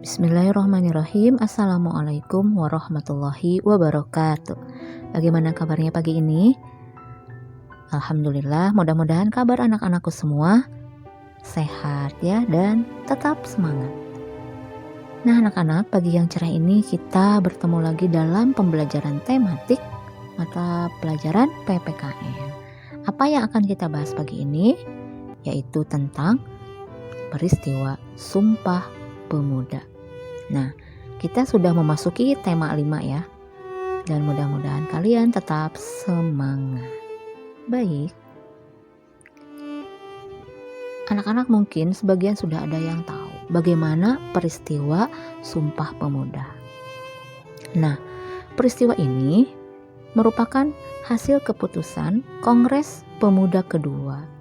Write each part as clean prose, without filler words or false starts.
Bismillahirrahmanirrahim. Assalamualaikum warahmatullahi wabarakatuh. Bagaimana kabarnya pagi ini? Alhamdulillah, mudah-mudahan kabar anak-anakku semua sehat ya dan tetap semangat. Nah anak-anak, pagi yang cerah ini kita bertemu lagi dalam pembelajaran tematik mata pelajaran PPKN. Apa yang akan kita bahas pagi ini? Yaitu tentang peristiwa Sumpah Pemuda. Nah, kita sudah memasuki tema 5 ya. Dan mudah-mudahan kalian tetap semangat. Baik. Anak-anak mungkin sebagian sudah ada yang tahu bagaimana peristiwa Sumpah Pemuda. Nah, peristiwa ini merupakan hasil keputusan Kongres Pemuda kedua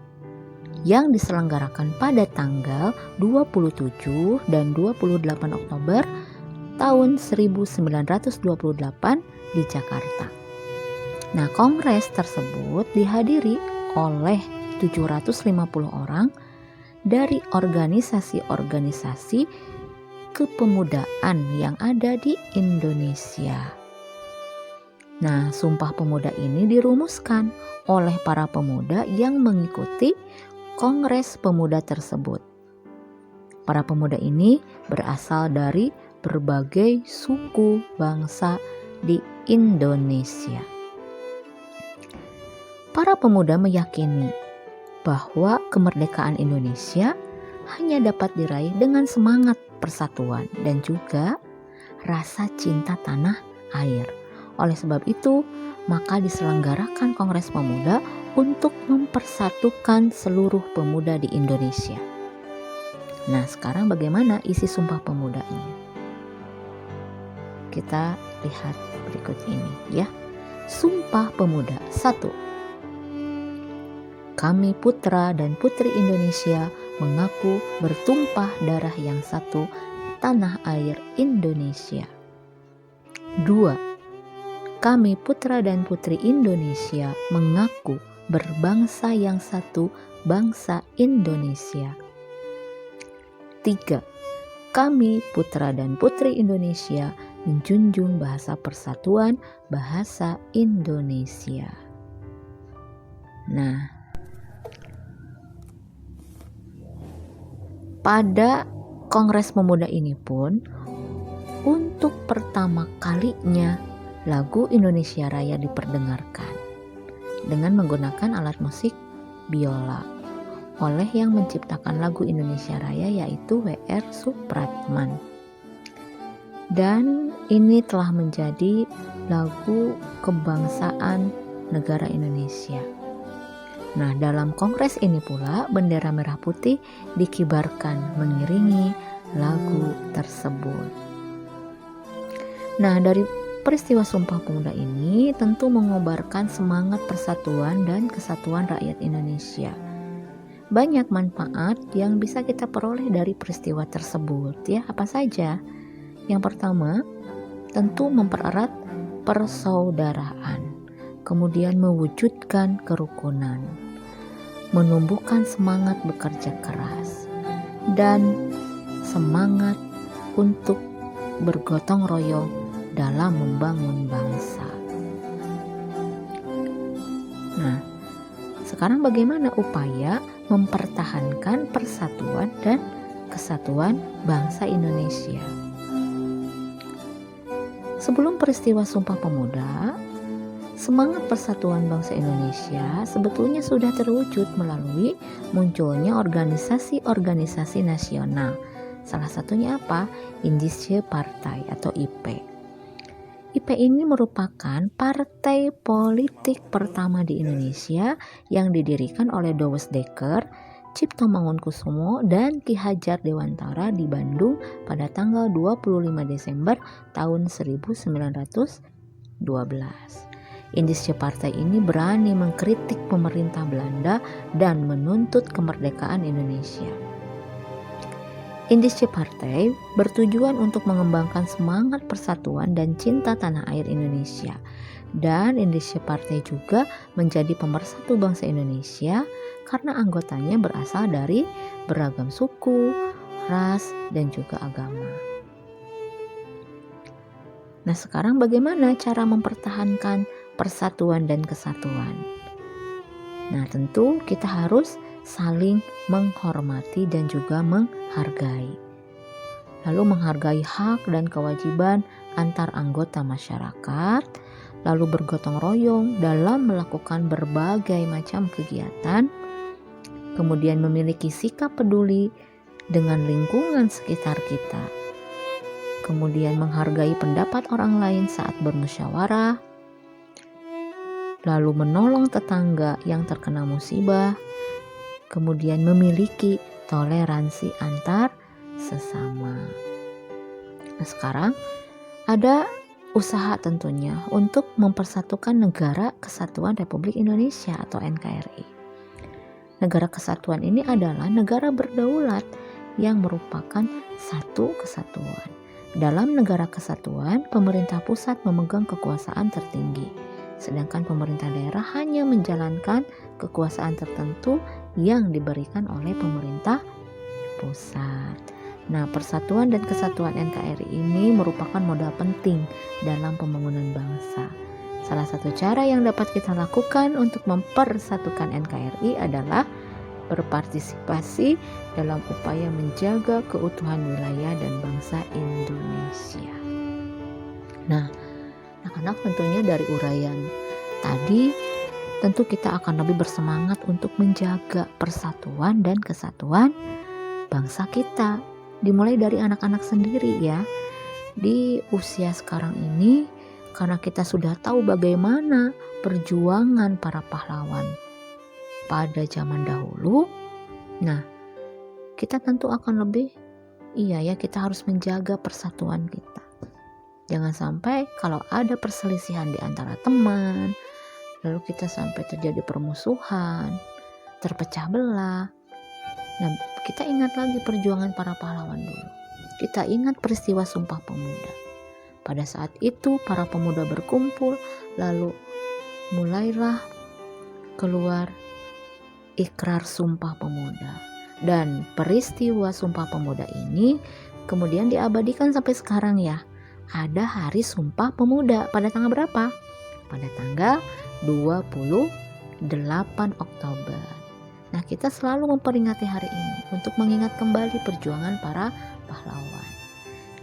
yang diselenggarakan pada tanggal 27 dan 28 Oktober tahun 1928 di Jakarta. Nah, kongres tersebut dihadiri oleh 750 orang dari organisasi-organisasi kepemudaan yang ada di Indonesia. Nah, Sumpah Pemuda ini dirumuskan oleh para pemuda yang mengikuti Kongres Pemuda tersebut. Para pemuda ini berasal dari berbagai suku bangsa di Indonesia. Para pemuda meyakini bahwa kemerdekaan Indonesia hanya dapat diraih dengan semangat persatuan dan juga rasa cinta tanah air. Oleh sebab itu, maka diselenggarakan Kongres Pemuda untuk mempersatukan seluruh pemuda di Indonesia. Nah, sekarang bagaimana isi Sumpah Pemuda ini? Kita lihat berikut ini ya. Sumpah Pemuda 1. Kami putra dan putri Indonesia mengaku bertumpah darah yang satu, tanah air Indonesia. 2. Kami putra dan putri Indonesia mengaku berbangsa yang satu, bangsa Indonesia. 3. Kami putra dan putri Indonesia menjunjung bahasa persatuan, bahasa Indonesia. Nah, pada Kongres Pemuda ini pun untuk pertama kalinya lagu Indonesia Raya diperdengarkan dengan menggunakan alat musik biola oleh yang menciptakan lagu Indonesia Raya yaitu W.R. Supratman. Dan ini telah menjadi lagu kebangsaan negara Indonesia. Nah, dalam kongres ini pula bendera merah putih dikibarkan mengiringi lagu tersebut. Nah, dari peristiwa Sumpah Pemuda ini tentu mengobarkan semangat persatuan dan kesatuan rakyat Indonesia. Banyak manfaat yang bisa kita peroleh dari peristiwa tersebut ya, apa saja? Yang pertama, tentu mempererat persaudaraan, kemudian mewujudkan kerukunan, menumbuhkan semangat bekerja keras, dan semangat untuk bergotong royong dalam membangun bangsa. Nah, sekarang bagaimana upaya mempertahankan persatuan dan kesatuan bangsa Indonesia? Sebelum peristiwa Sumpah Pemuda, semangat persatuan bangsa Indonesia sebetulnya sudah terwujud melalui munculnya organisasi-organisasi nasional. Salah satunya apa? Indische Partei atau IP. IP ini merupakan partai politik pertama di Indonesia yang didirikan oleh Dowes Dekker, Cipto Mangunkusumo, dan Ki Hajar Dewantara di Bandung pada tanggal 25 Desember tahun 1912. Indische Partei ini berani mengkritik pemerintah Belanda dan menuntut kemerdekaan Indonesia. Indische Partei bertujuan untuk mengembangkan semangat persatuan dan cinta tanah air Indonesia. Dan Indische Partei juga menjadi pemersatu bangsa Indonesia karena anggotanya berasal dari beragam suku, ras, dan juga agama. Nah, sekarang bagaimana cara mempertahankan persatuan dan kesatuan? Nah, tentu kita harus saling menghormati dan juga menghargai. Lalu menghargai hak dan kewajiban antar anggota masyarakat, lalu bergotong royong dalam melakukan berbagai macam kegiatan, kemudian memiliki sikap peduli dengan lingkungan sekitar kita, kemudian menghargai pendapat orang lain saat bermusyawarah, lalu menolong tetangga yang terkena musibah, kemudian memiliki toleransi antar sesama. Nah, sekarang ada usaha tentunya untuk mempersatukan Negara Kesatuan Republik Indonesia atau NKRI. Negara Kesatuan ini adalah negara berdaulat yang merupakan satu kesatuan. Dalam Negara Kesatuan, pemerintah pusat memegang kekuasaan tertinggi, sedangkan pemerintah daerah hanya menjalankan kekuasaan tertentu yang diberikan oleh pemerintah pusat. Nah, persatuan dan kesatuan NKRI ini merupakan modal penting dalam pembangunan bangsa. Salah satu cara yang dapat kita lakukan untuk mempersatukan NKRI adalah berpartisipasi dalam upaya menjaga keutuhan wilayah dan bangsa Indonesia. Nah, anak-anak, tentunya dari uraian tadi, tentu kita akan lebih bersemangat untuk menjaga persatuan dan kesatuan bangsa kita. Dimulai dari anak-anak sendiri ya. Di usia sekarang ini, karena kita sudah tahu bagaimana perjuangan para pahlawan pada zaman dahulu, nah kita tentu akan lebih, kita harus menjaga persatuan kita. Jangan sampai kalau ada perselisihan di antara teman, lalu kita sampai terjadi permusuhan, terpecah belah. Nah, kita ingat lagi perjuangan para pahlawan dulu. Kita ingat peristiwa Sumpah Pemuda. Pada saat itu para pemuda berkumpul, lalu mulailah keluar ikrar Sumpah Pemuda. Dan peristiwa Sumpah Pemuda ini kemudian diabadikan sampai sekarang ya. Ada Hari Sumpah Pemuda pada tanggal berapa? Pada tanggal 28 Oktober. Nah, kita selalu memperingati hari ini untuk mengingat kembali perjuangan para pahlawan.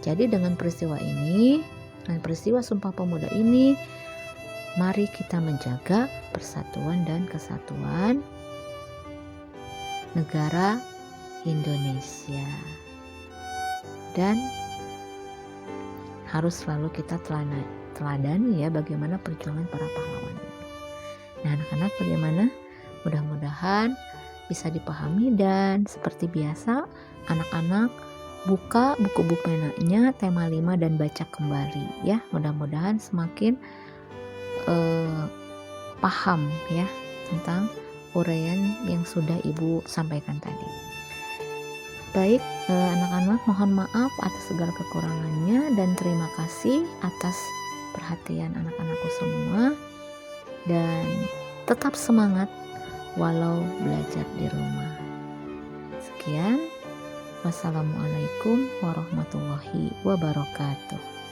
Jadi dengan peristiwa ini, dan peristiwa Sumpah Pemuda ini, mari kita menjaga persatuan dan kesatuan negara Indonesia. Dan harus selalu kita teladani ya bagaimana perjuangan para pahlawan. Nah, anak-anak, bagaimana? Mudah-mudahan bisa dipahami, dan seperti biasa anak-anak buka buku penanya tema 5 dan baca kembali ya. Mudah-mudahan semakin paham ya tentang uraian yang sudah Ibu sampaikan tadi. Baik, anak-anak, mohon maaf atas segala kekurangannya dan terima kasih atas perhatian anak-anakku semua, dan tetap semangat walau belajar di rumah. Sekian, wassalamualaikum warahmatullahi wabarakatuh.